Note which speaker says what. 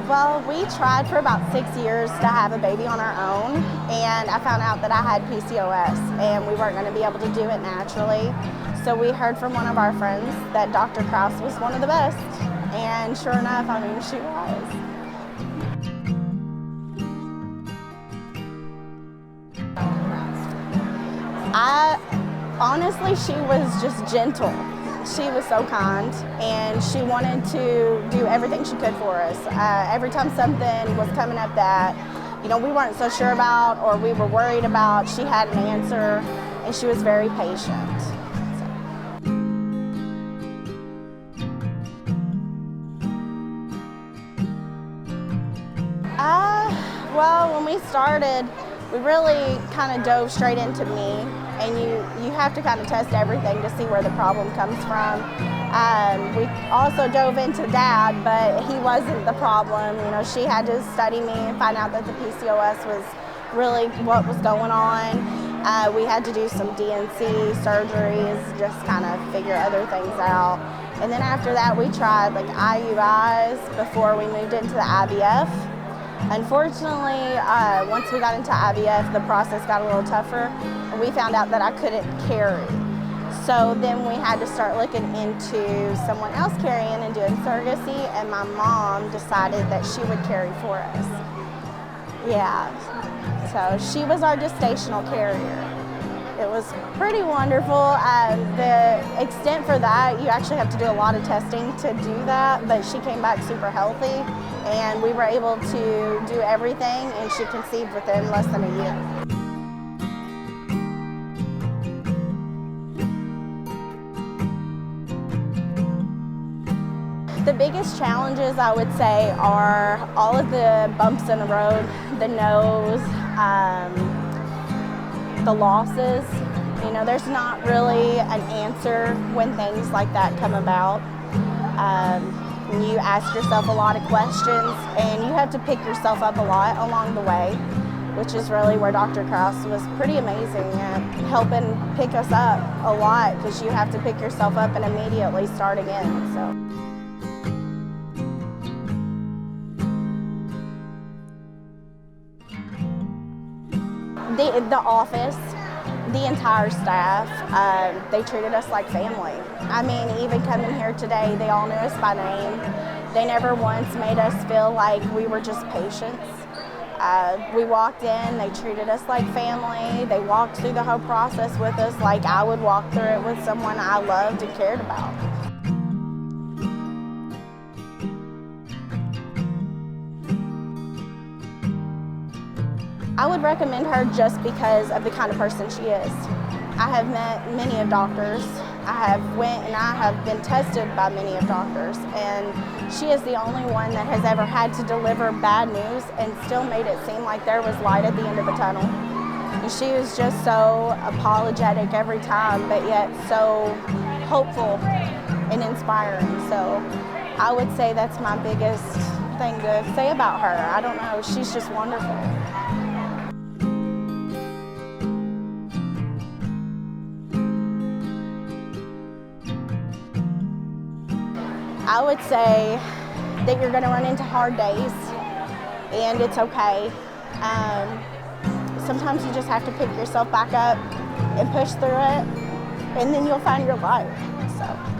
Speaker 1: Well, we tried for about 6 years to have a baby on our own, and I found out that I had PCOS, and we weren't going to be able to do it naturally. So we heard from one of our friends that Dr. Krause was one of the best, and sure enough, I mean, she was. Honestly, she was just gentle. She was so kind, and she wanted to do everything she could for us. Every time something was coming up that, we weren't so sure about or we were worried about, she had an answer, and she was very patient. Well, when we started, we really kind of dove straight into me, and you have to kind of test everything to see where the problem comes from. We also dove into Dad, but he wasn't the problem. She had to study me and find out that the PCOS was really what was going on. We had to do some DNC surgeries, just kind of figure other things out. And then after that, we tried like IUIs before we moved into the IVF. Unfortunately, once we got into IVF, the process got a little tougher, and we found out that I couldn't carry. So then we had to start looking into someone else carrying and doing surrogacy, and my mom decided that she would carry for us. Yeah, so she was our gestational carrier. It was pretty wonderful. The extent for that, you actually have to do a lot of testing to do that, but she came back super healthy, and we were able to do everything, and she conceived within less than a year. The biggest challenges, I would say, are all of the bumps in the road, the no's, the losses. There's not really an answer when things like that come about. You ask yourself a lot of questions, and you have to pick yourself up a lot along the way, which is really where Dr. Krause was pretty amazing at helping pick us up a lot, because you have to pick yourself up and immediately start again. So. The office, the entire staff, they treated us like family. I mean, even coming here today, they all knew us by name. They never once made us feel like we were just patients. We walked in, they treated us like family. They walked through the whole process with us like I would walk through it with someone I loved and cared about. I would recommend her just because of the kind of person she is. I have met many of doctors. I have went and I have been tested by many of doctors, and she is the only one that has ever had to deliver bad news and still made it seem like there was light at the end of the tunnel. And she was just so apologetic every time, but yet so hopeful and inspiring. So I would say that's my biggest thing to say about her. I don't know, she's just wonderful. I would say that you're going to run into hard days, and it's okay. Sometimes you just have to pick yourself back up and push through it, and then you'll find your light. So.